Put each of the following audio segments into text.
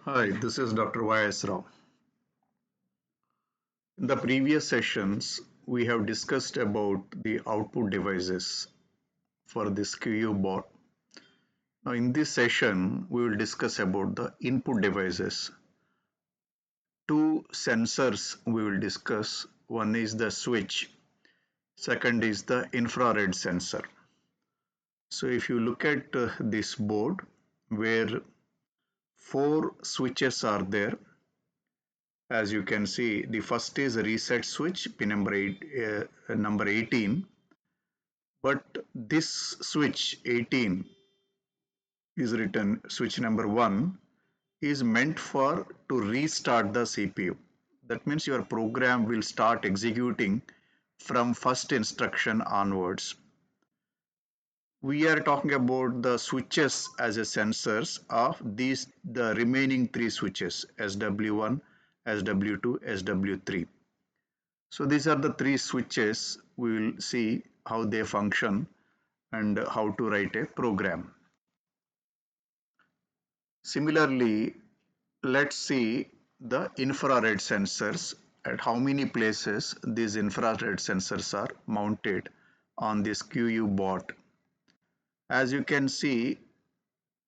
Hi, this is Dr. Y.S. Rao. In the previous sessions, we have discussed about the output devices for this QU board. Now, in this session, we will discuss about the input devices. Two sensors we will discuss. One is the switch, second is the infrared sensor. So, if you look at this board where four switches are there, as you can see, the first is a reset switch, pin number 18. But this switch 18 is written, switch number 1 is meant for to restart the CPU. That means your program will start executing from first instruction onwards. We are talking about the switches as a sensors of the remaining three switches, SW1, SW2, SW3. So these are the three switches. We will see how they function and how to write a program. Similarly, let's see the infrared sensors, at how many places these infrared sensors are mounted on this QU board. As you can see,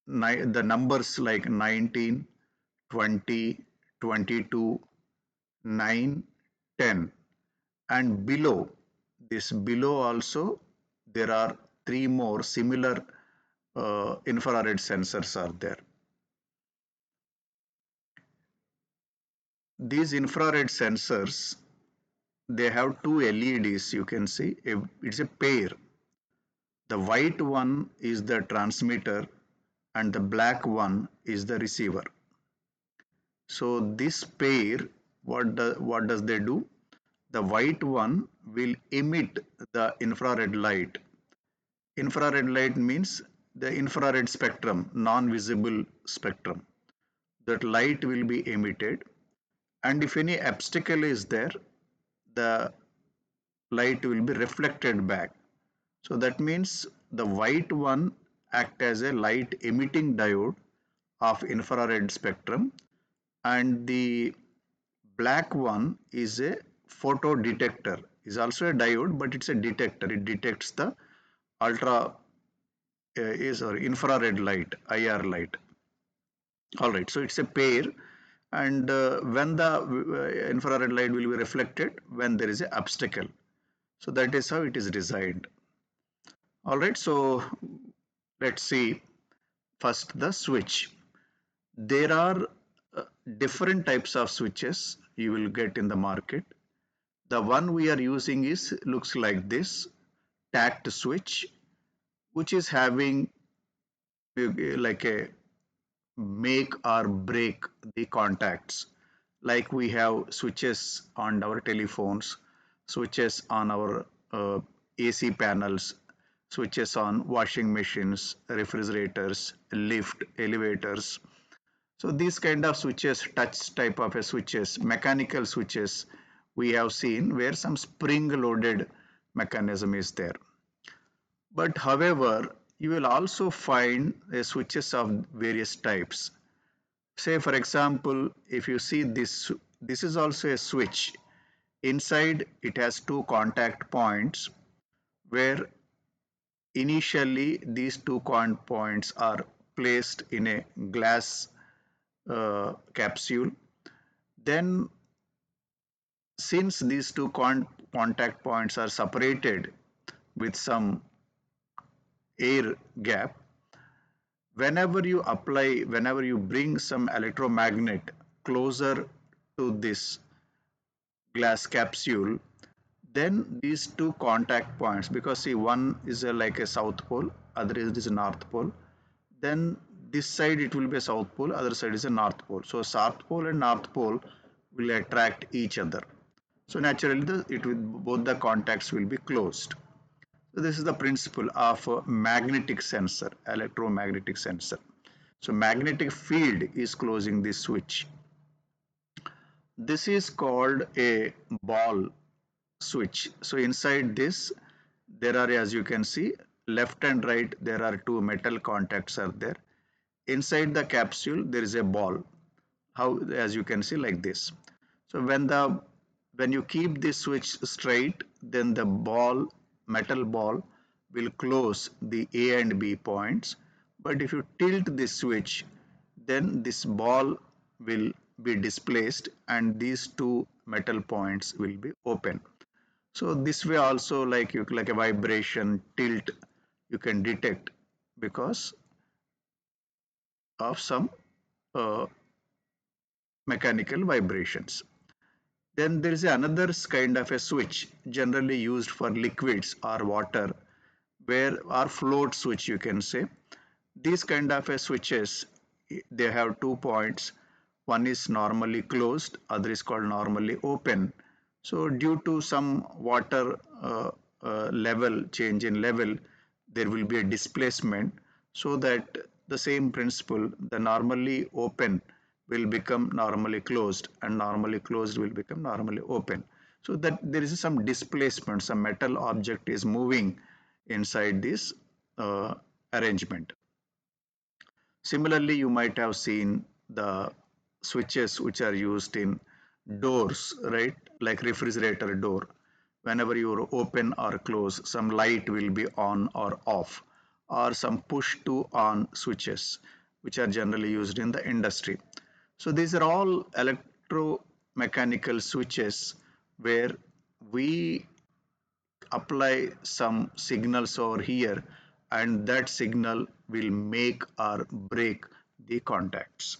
the numbers like 19, 20, 22, 9, 10, and below also there are three more similar infrared sensors are there. These infrared sensors, they have two LEDs. You can see it's a pair. The white one is the transmitter and the black one is the receiver. So this pair, what does they do? The white one will emit the infrared light. Infrared light means the infrared spectrum, non-visible spectrum. That light will be emitted, and if any obstacle is there, the light will be reflected back. So that means the white one act as a light emitting diode of infrared spectrum, and the black one is a photo detector, is also a diode, but it's a detector. It detects the ultra is or infrared light, IR light. All right, so it's a pair, and when the infrared light will be reflected when there is a obstacle. So that is how it is designed. All right, so let's see first the switch. There are different types of switches you will get in the market. The one we are using is looks like this tact switch, which is having like a make or break the contacts. Like we have switches on our telephones, switches on our AC panels, switches on washing machines, refrigerators, lift, elevators. So these kind of switches, touch type of a switches, mechanical switches, we have seen where some spring loaded mechanism is there. But however, you will also find switches of various types. Say for example, if you see this is also a switch. Inside it has two contact points where initially these two contact points are placed in a glass capsule. Then since these two contact points are separated with some air gap, whenever you bring some electromagnet closer to this glass capsule, then these two contact points, because see one is like a south pole, other is a north pole, then this side it will be a south pole, other side is a north pole. So south pole and north pole will attract each other. So naturally both the contacts will be closed. So this is the principle of a magnetic sensor, electromagnetic sensor. So magnetic field is closing this switch. This is called a ball switch. So inside this, there are, as you can see, left and right, there are two metal contacts are there. Inside the capsule, there is a ball. how, as you can see, like this. So when you keep this switch straight, then the metal ball will close the A and B points. But if you tilt this switch, then this ball will be displaced and these two metal points will be open. So this way also, like a vibration tilt you can detect because of some uh, mechanical vibrations. Then there is another kind of a switch generally used for liquids or water, where or float switch you can say. These kind of a switches, they have 2 points. One is normally closed, other is called normally open. So due to some water level change in level, there will be a displacement, so that the same principle, the normally open will become normally closed and normally closed will become normally open. So that there is some displacement, some metal object is moving inside this arrangement. Similarly, you might have seen the switches which are used in doors, right? Like refrigerator door. Whenever you open or close, some light will be on or off, or some push to on switches, which are generally used in the industry. So these are all electromechanical switches where we apply some signals over here, and that signal will make or break the contacts.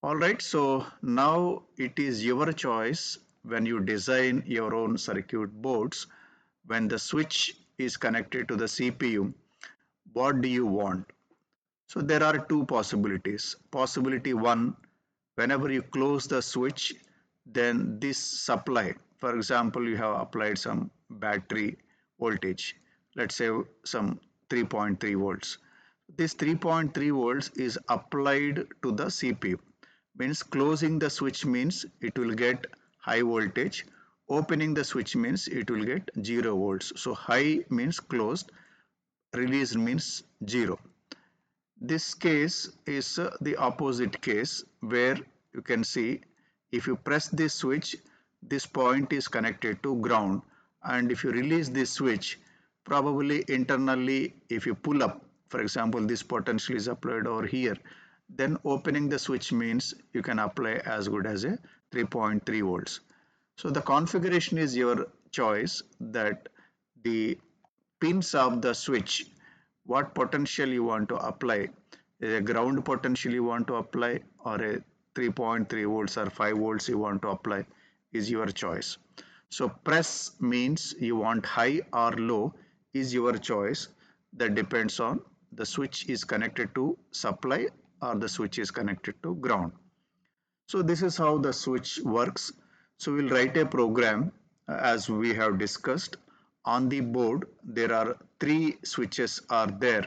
All right, so now it is your choice when you design your own circuit boards. When the switch is connected to the CPU, what do you want? So there are two possibilities. Possibility one, whenever you close the switch, then this supply, for example, you have applied some battery voltage, let's say some 3.3 volts. This 3.3 volts is applied to the CPU. Means closing the switch means it will get high voltage. Opening the switch means it will get 0 volts. So high means closed, released means 0. This case is the opposite case, where you can see if you press this switch, this point is connected to ground, and if you release this switch, probably internally if you pull up, for example this potential is applied over here, then opening the switch means you can apply as good as a 3.3 volts. So the configuration is your choice, that the pins of the switch, what potential you want to apply, a ground potential you want to apply or a 3.3 volts or 5 volts you want to apply, is your choice. So press means you want high or low, is your choice. That depends on the switch is connected to supply or the switch is connected to ground. So this is how the switch works. So we'll write a program as we have discussed. On the board, there are three switches are there,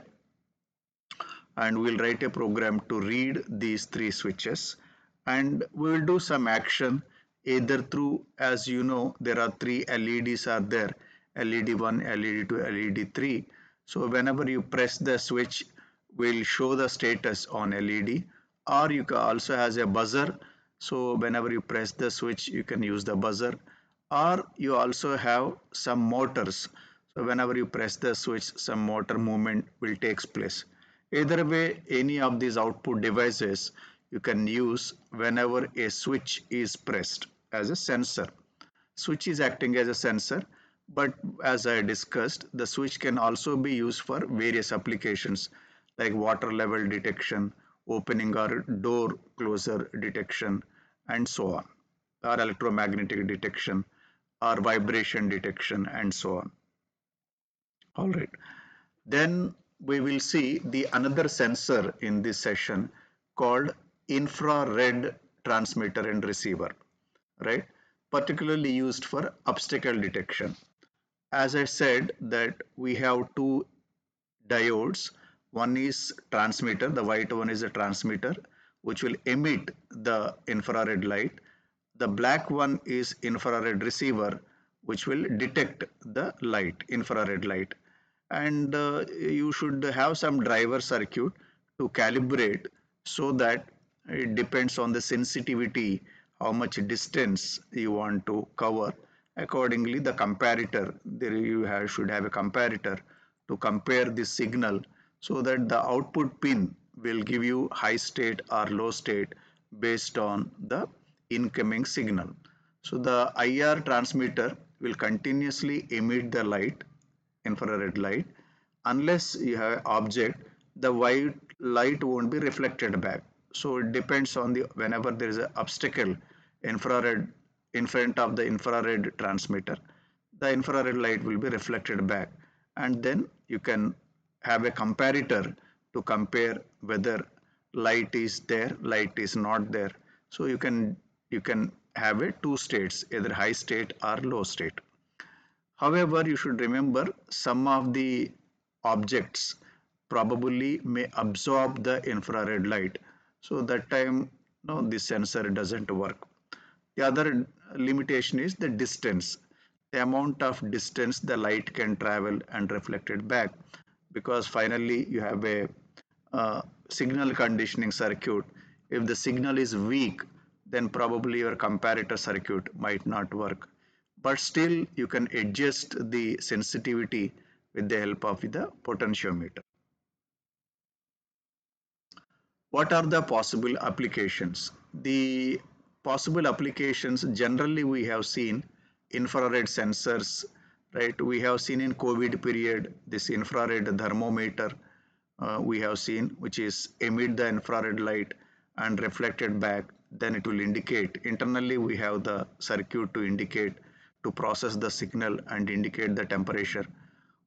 and we'll write a program to read these three switches, and we will do some action either through, as you know, there are three LEDs are there, LED1, LED2, LED3. So whenever you press the switch, will show the status on LED, or you can also has a buzzer. So whenever you press the switch, you can use the buzzer, or you also have some motors. So whenever you press the switch, some motor movement will takes place. Either way, any of these output devices you can use whenever a switch is pressed as a sensor. Switch is acting as a sensor, but as I discussed, the switch can also be used for various applications like water level detection, opening or door closer detection, and so on, or electromagnetic detection, or vibration detection, and so on. All right. Then we will see the another sensor in this session called infrared transmitter and receiver, right? Particularly used for obstacle detection. As I said that we have two diodes. One is transmitter, the white one is a transmitter which will emit the infrared light. The black one is infrared receiver which will detect the light, infrared light. And you should have some driver circuit to calibrate, so that It depends on the sensitivity, how much distance you want to cover. Accordingly, the comparator, there you should have a comparator to compare the signal so that the output pin will give you high state or low state based on the incoming signal. So the IR transmitter will continuously emit the light, infrared light. Unless you have object, the white light won't be reflected back. So it depends on the whenever there is an obstacle infrared in front of the infrared transmitter, the infrared light will be reflected back, and then you can have a comparator to compare whether light is there, light is not there. So you can have a two states, either high state or low state. However, you should remember some of the objects probably may absorb the infrared light. So that time, no, the sensor doesn't work. The other limitation is the distance, the amount of distance the light can travel and reflect it back, because finally you have a signal conditioning circuit. If the signal is weak, then probably your comparator circuit might not work. But still, you can adjust the sensitivity with the help of the potentiometer. What are the possible applications? The possible applications, generally we have seen infrared sensors, right? We have seen in COVID period this infrared thermometer we have seen, which is emit the infrared light and reflected back. Then it will indicate internally we have the circuit to indicate, to process the signal and indicate the temperature.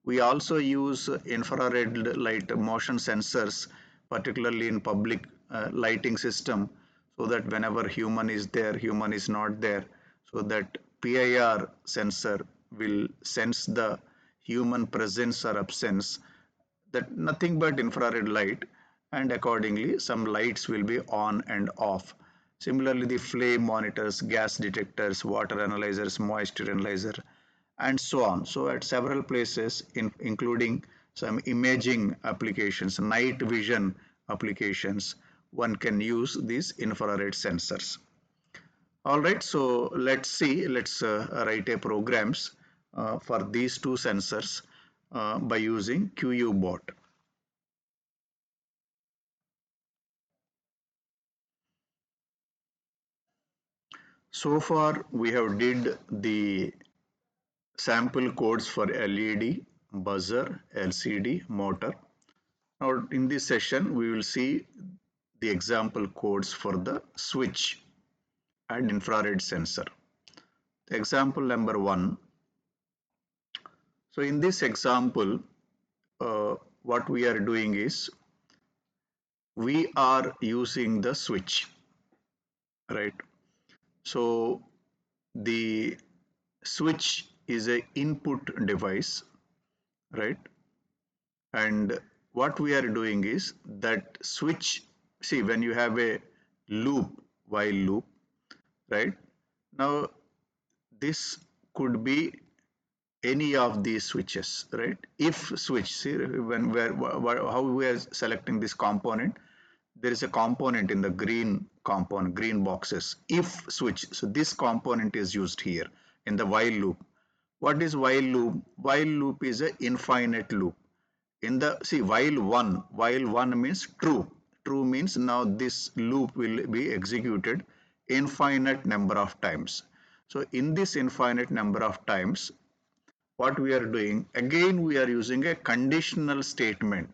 We also use infrared light motion sensors, particularly in public lighting system, so that whenever human is there, human is not there, so that PIR sensor will sense the human presence or absence, that nothing but infrared light, and accordingly some lights will be on and off. Similarly, the flame monitors, gas detectors, water analyzers, moisture analyzer, and so on. So at several places, including some imaging applications, night vision applications, one can use these infrared sensors. All right, so let's write a programs for these two sensors by using QUbot. So far, we have did the sample codes for LED, buzzer, LCD, motor. Now, in this session, we will see the example codes for the switch and infrared sensor. Example number one. So, in this example, what we are doing is we are using the switch, right? So, the switch is a input device, right? And what we are doing is that switch, see, when you have a loop, while loop, right? Now, this could be any of these switches, right? If switch, see, when how we are selecting this component, there is a component in the green component, green boxes. If switch, so this component is used here in the while loop. What is while loop? While loop is a infinite loop. In the, see, while one means true. True means now this loop will be executed infinite number of times. So in this infinite number of times, what we are doing, again we are using a conditional statement.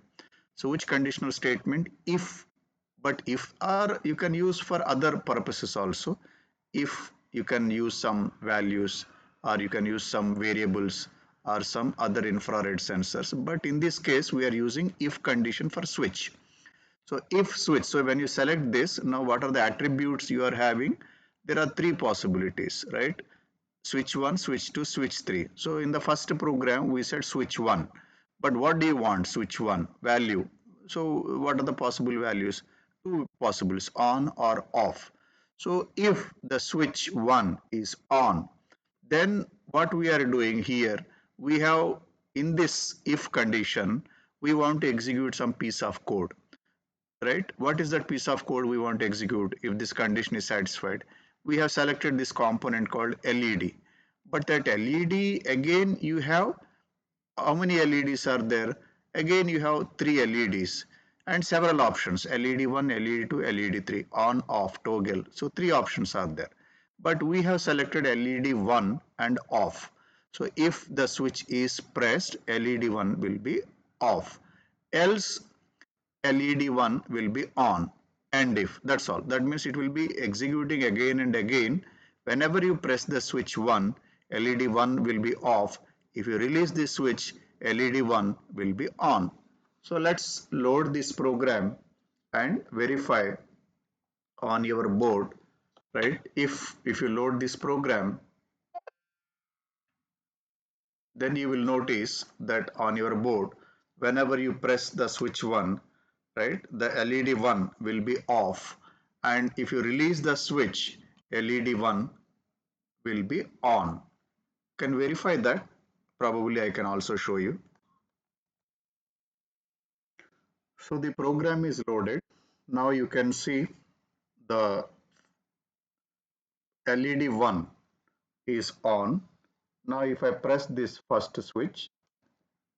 So which conditional statement? If, but if, or you can use for other purposes also. If you can use some values, or you can use some variables or some other infrared sensors, but in this case we are using if condition for switch. So if switch, so when you select this, now what are the attributes you are having? There are three possibilities, right? Switch 1, switch 2, switch 3. So in the first program we said switch 1, but what do you want? Switch 1 value. So what are the possible values? Two possibles, on or off. So if the switch 1 is on, then what we are doing here, we have, in this if condition, we want to execute some piece of code. right? What is that piece of code we want to execute if this condition is satisfied? We have selected this component called LED. But that LED, again, you have how many LEDs are there? Again, you have three LEDs and several options: LED1, LED2, LED3, on, off, toggle. So three options are there. But we have selected LED1 and off. So if the switch is pressed, LED1 will be off. Else LED1 will be on, and if, that's all. That means it will be executing again and again. Whenever you press the switch 1, LED1 will be off. If you release the switch, LED1 will be on. So let's load this program and verify on your board, right? If you load this program, then you will notice that on your board, whenever you press the switch 1, right, the LED 1 will be off, and if you release the switch, LED 1 will be on. Can verify that? Probably I can also show you. So the program is loaded. Now you can see the LED 1 is on. Now if I press this first switch,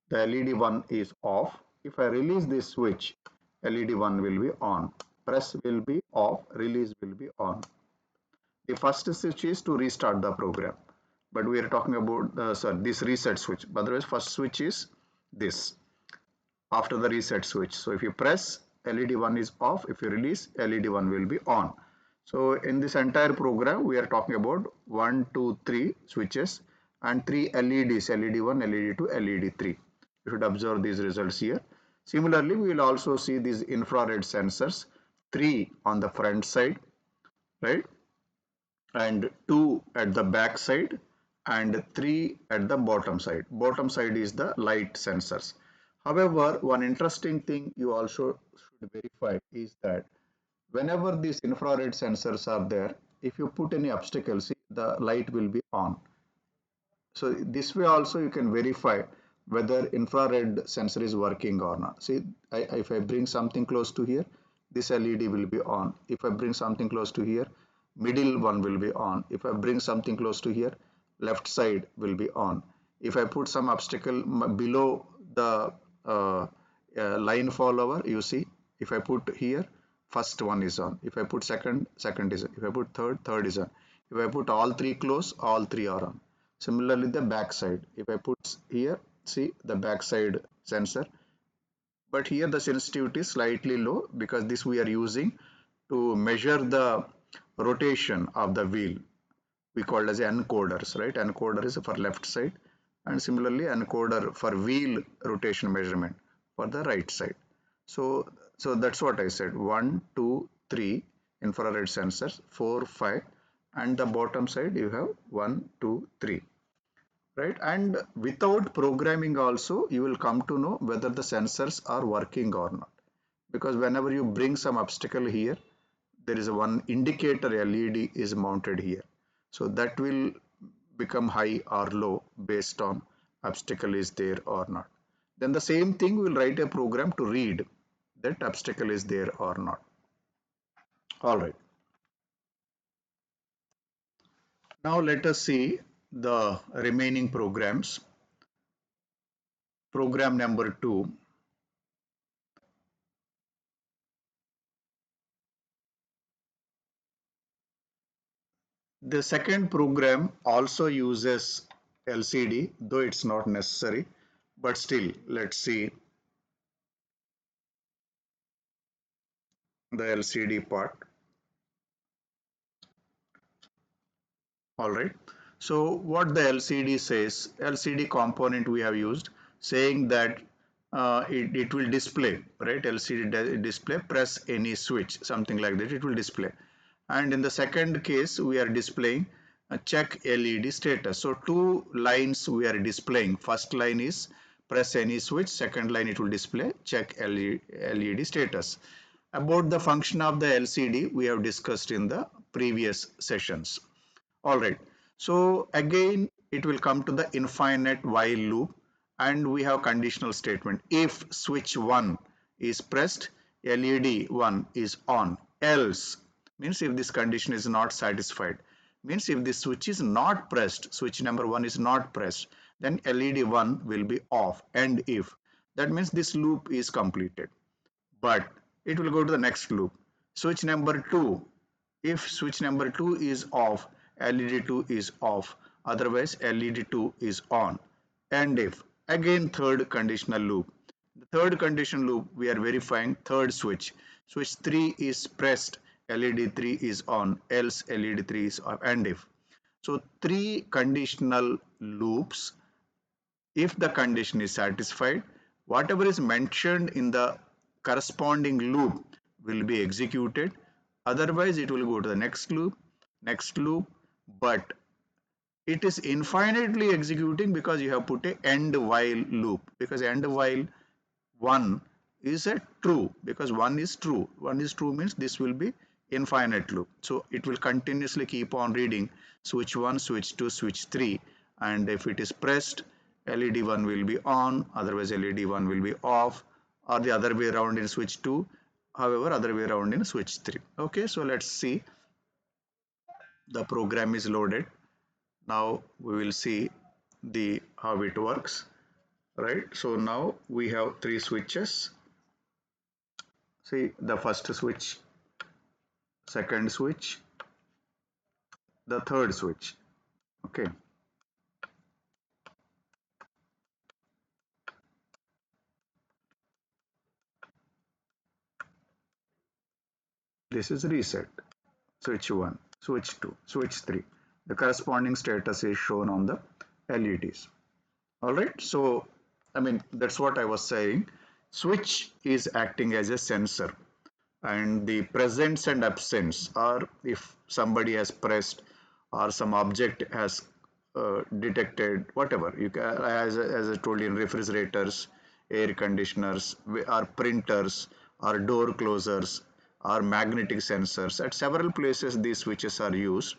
the LED 1 is off. If I release this switch, LED 1 will be on. Press will be off, release will be on. The first switch is to restart the program, but we are talking about this reset switch. But otherwise, first switch is this after the reset switch. So if you press, LED 1 is off. If you release, LED 1 will be on. So in this entire program, we are talking about 1, 2, 3 switches and 3 LEDs, LED 1, LED 2, LED 3. You should observe these results here. Similarly, we will also see these infrared sensors, 3 on the front side, right? And 2 at the back side and 3 at the bottom side. Bottom side is the light sensors. However, one interesting thing you also should verify is that whenever these infrared sensors are there, if you put any obstacle, see, the light will be on. So this way also you can verify whether infrared sensor is working or not. See, if I bring something close to here, this LED will be on. If I bring something close to here, middle one will be on. If I bring something close to here, left side will be on. If I put some obstacle below the line follower, you see, if I put here, first one is on. If I put second, second is on. If I put third, third is on. If I put all three close, all three are on. Similarly, the back side. If I put here, see the back side sensor. But here the sensitivity is slightly low because this we are using to measure the rotation of the wheel. We call it as encoders, right? Encoder is for left side, and similarly encoder for wheel rotation measurement for the right side. So that's what I said. 1, 2, 3 infrared sensors, 4, 5, and the bottom side you have 1, 2, 3. Right, and without programming also you will come to know whether the sensors are working or not, because whenever you bring some obstacle here, there is a one indicator LED is mounted here, so that will become high or low based on obstacle is there or not. Then the same thing, we will write a program to read that obstacle is there or not. All right, now let us see the remaining programs. Program number 2. The second program also uses LCD, though it's not necessary, but still, let's see the LCD part. All right. So what the LCD says, LCD component we have used, saying that it will display, right? LCD display, press any switch, something like that, it will display. And in the second case, we are displaying check LED status. So two lines we are displaying. First line is press any switch. Second line it will display check LED status. About the function of the LCD, we have discussed in the previous sessions. All right. So again, it will come to the infinite while loop, and we have conditional statement. If switch 1 is pressed, LED 1 is on. Else means if this condition is not satisfied, means if this switch is not pressed, switch number 1 is not pressed, then LED 1 will be off. And if that means this loop is completed, but it will go to the next loop. Switch number 2, if switch number 2 is off, LED 2 is off, otherwise LED 2 is on. And if again third conditional loop, the third condition loop we are verifying third switch, switch 3 is pressed, LED 3 is on, else LED 3 is off. And if so, three conditional loops. If the condition is satisfied, whatever is mentioned in the corresponding loop will be executed. Otherwise, it will go to the next loop, but it is infinitely executing because you have put a end while loop, because end while 1 is a true, because 1 is true. 1 is true means this will be infinite loop. So it will continuously keep on reading switch 1, switch 2, switch 3, and if it is pressed, LED 1 will be on, otherwise LED 1 will be off, or the other way around in switch 2, however other way around in switch 3. Okay, so let's see. The program is loaded. Now we will see the how it works, right? So now we have three switches. See the first switch, second switch, the third switch. Okay, this is reset. Switch 1, switch 2, switch 3. The corresponding status is shown on the LEDs. All right, so I mean that's what I was saying. Switch is acting as a sensor, and the presence and absence, or if somebody has pressed or some object has detected, whatever you can, as I told you, in refrigerators, air conditioners, or printers, or door closers, or magnetic sensors. At several places these switches are used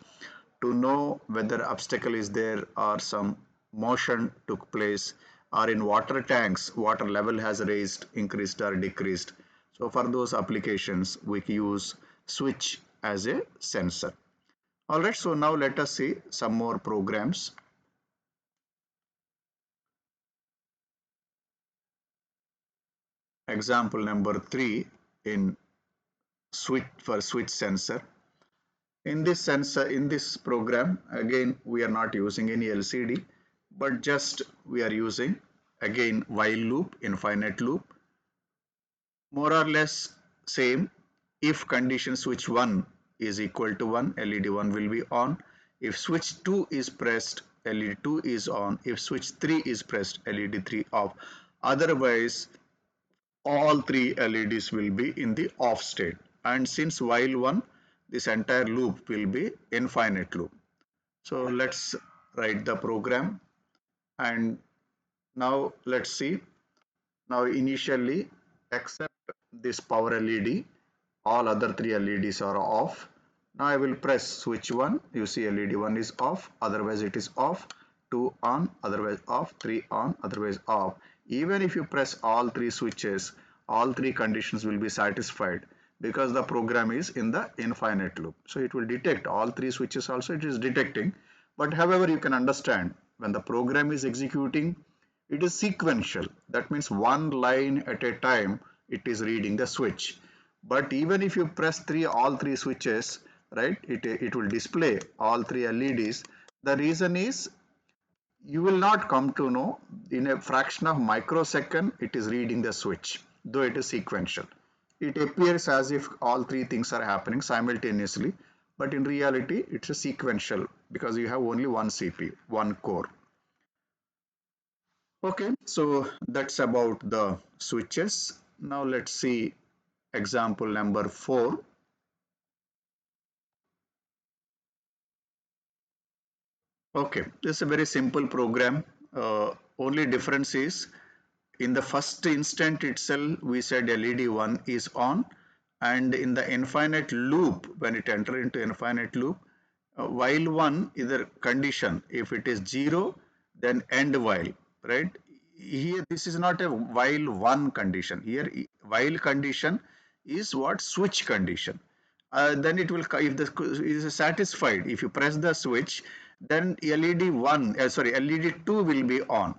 to know whether obstacle is there or some motion took place, or in water tanks water level has raised, increased or decreased. So for those applications we use switch as a sensor. All right, so now let us see some more programs. Example number 3 in switch, for switch sensor. In this sensor, in this program, again we are not using any LCD, but just we are using again while loop, infinite loop, more or less same. If condition switch 1 is equal to 1, LED 1 will be on. If switch 2 is pressed, LED 2 is on. If switch 3 is pressed, LED 3 off. Otherwise, all three LEDs will be in the off state. And since while 1, this entire loop will be infinite loop. So let's write the program, and now let's see. Now initially, except this power LED, all other three LEDs are off. Now I will press switch 1, you see LED 1 is off, otherwise it is off, 2 on, otherwise off, 3 on, otherwise off. Even if you press all three switches, all three conditions will be satisfied because the program is in the infinite loop. So it will detect all three switches also, it is detecting. But however, you can understand when the program is executing, it is sequential. That means one line at a time it is reading the switch. But even if you press all three switches, right, it will display all three LEDs. The reason is you will not come to know in a fraction of microsecond it is reading the switch, though it is sequential. It appears as if all three things are happening simultaneously, but in reality it's a sequential because you have only one CPU, one core. Okay, so that's about the switches. Now let's see example number 4. Okay, this is a very simple program. Only difference is in the first instant itself we said LED 1 is on, and in the infinite loop, when it enter into infinite loop, while 1 is the condition, if it is 0 then end while, right? Here this is not a while 1 condition. Here while condition, is what? Switch condition. Then it will, if the is satisfied, if you press the switch, then LED 1, sorry, LED 2 will be on.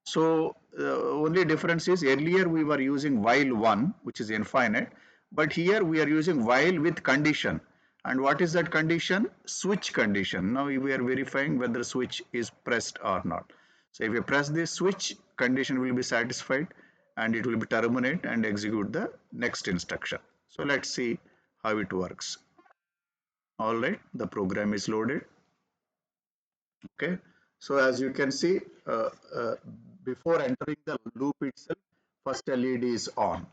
So only difference is earlier we were using while 1, which is infinite, but here we are using while with condition. And what is that condition? Switch condition. Now we are verifying whether switch is pressed or not. So if you press this switch, condition will be satisfied and it will be terminate and execute the next instruction. So let's see how it works. All right, the program is loaded. Okay, so as you can see, uh, before entering the loop itself, first LED is on.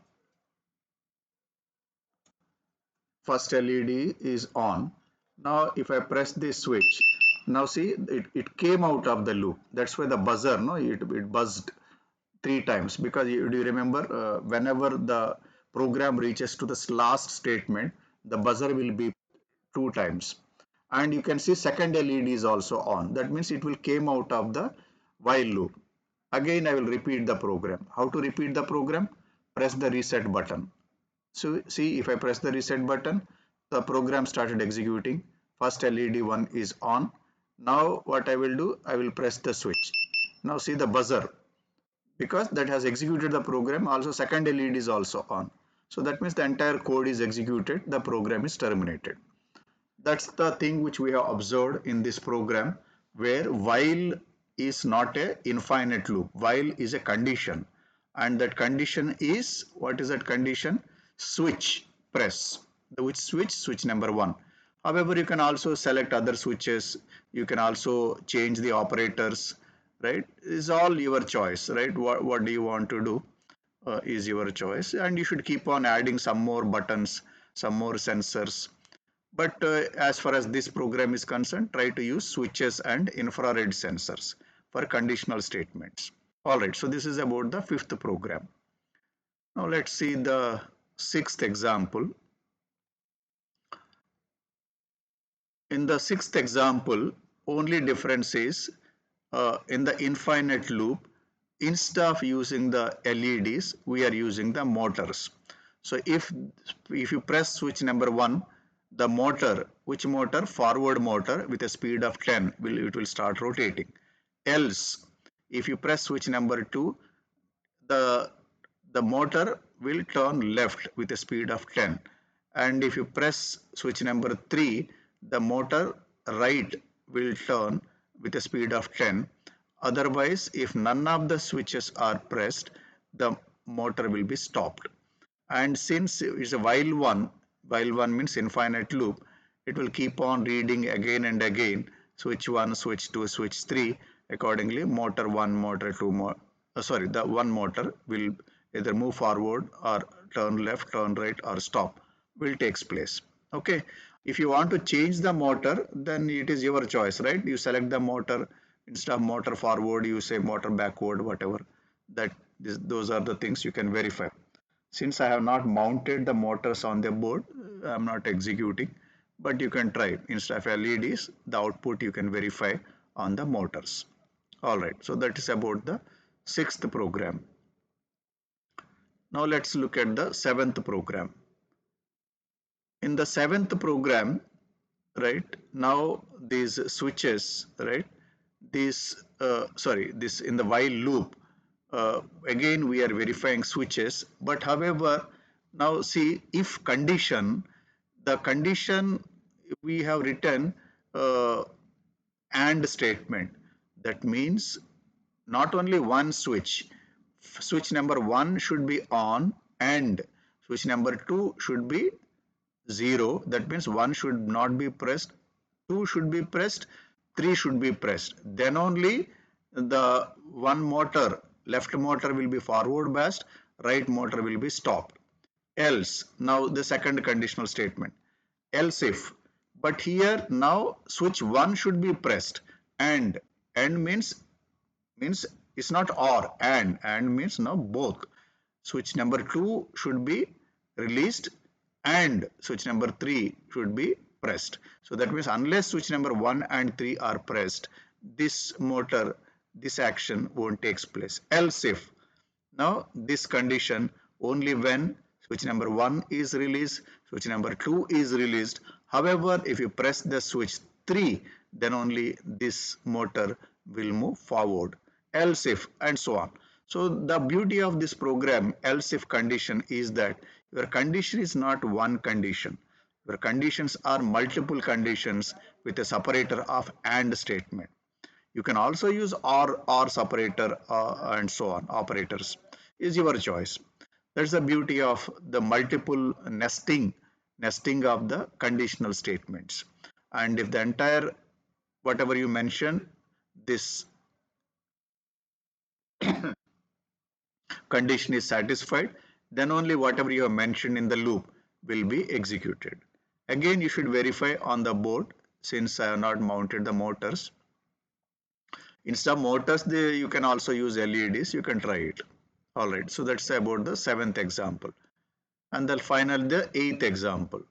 First LED is on. Now if I press this switch, now see it came out of the loop. That's why the buzzer, no, it buzzed 3 times, because do you remember, whenever the program reaches to this last statement, the buzzer will be 2 times. And you can see second LED is also on. That means it will came out of the while loop. Again, I will repeat the program. How to repeat the program? Press the reset button. So see, if I press the reset button, the program started executing. First LED 1 is on. Now what I will do, I will press the switch. Now see the buzzer, because that has executed the program. Also second LED is also on. So that means the entire code is executed, the program is terminated. That's the thing which we have observed in this program, where while is not a infinite loop. While is a condition, and that condition is, what is that condition? Switch press. The which switch? Switch number 1. However, you can also select other switches. You can also change the operators, right? It's all your choice, right? What do you want to do? Is your choice, and you should keep on adding some more buttons, some more sensors. But as far as this program is concerned, try to use switches and infrared sensors for conditional statements. All right, so this is about the fifth program. Now let's see the sixth example. In the sixth example, only difference is, in the infinite loop, instead of using the LEDs, we are using the motors. So if you press switch number 1, the motor, which motor? Forward motor with a speed of 10, it will start rotating. Else, if you press switch number 2, the the motor will turn left with a speed of 10. And if you press switch number 3, the motor right will turn with a speed of 10. Otherwise, if none of the switches are pressed, the motor will be stopped. And since it's a while one means infinite loop, it will keep on reading again and again, switch 1, switch 2, switch 3. Accordingly, motor 1, motor 2, the one motor will either move forward or turn left, turn right, or stop will takes place. Okay, if you want to change the motor, then it is your choice, right? You select the motor. Instead of motor forward, you say motor backward, whatever. Those are the things you can verify. Since I have not mounted the motors on the board, I'm not executing, but you can try. Instead of LEDs, the output you can verify on the motors. All right, so that is about the sixth program. Now let's look at the seventh program. In the seventh program, right, now these switches, right, this in the while loop, again we are verifying switches, but however, now see, if condition, the condition we have written, and statement. That means not only one switch, switch number 1 should be on, and switch number 2 should be 0. That means 1 should not be pressed, 2 should be pressed, 3 should be pressed. Then only the one motor, left motor will be forward biased, right motor will be stopped. Else, now the second conditional statement, else if, but here now switch 1 should be pressed, and means it's not or, and means now both. Switch number 2 should be released and switch number 3 should be pressed. So that means unless switch number 1 and 3 are pressed, this action won't take place. Else if, now this condition, only when Switch number 1 is released, switch number 2 is released. However, if you press the switch 3, then only this motor will move forward. Else if, and so on. So the beauty of this program, else if condition, is that your condition is not one condition. Your conditions are multiple conditions with a separator of AND statement. You can also use or separator and so on operators. Is your choice. That's the beauty of the multiple nesting of the conditional statements. And if the entire whatever you mention, this condition is satisfied, then only whatever you have mentioned in the loop will be executed. Again, you should verify on the board since I have not mounted the motors. Instead of motors, you can also use LEDs. You can try it. All right. So that's about the seventh example. And the final, the eighth example.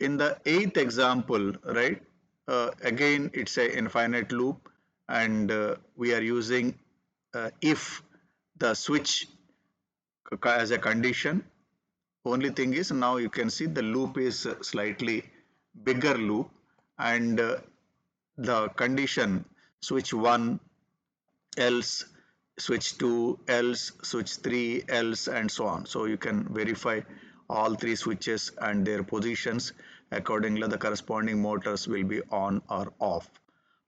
In the eighth example, right, again, it's a infinite loop and we are using if the switch as a condition. Only thing is now you can see the loop is slightly bigger loop and the condition switch 1 else, switch 2 else, switch 3 else, and so on. So you can verify all three switches and their positions. Accordingly, the corresponding motors will be on or off.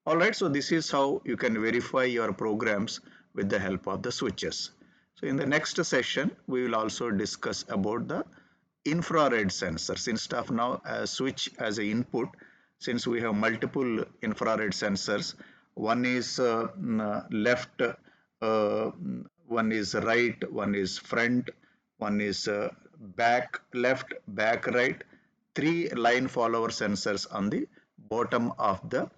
All right, so this is how you can verify your programs with the help of the switches. So in the next session, we will also discuss about the infrared sensors. Instead of now a switch as an input, since we have multiple infrared sensors, one is left, one is right, one is front, one is back left, back right, three line follower sensors on the bottom of the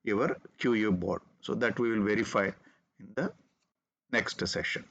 your QU board. So that we will verify in the next session.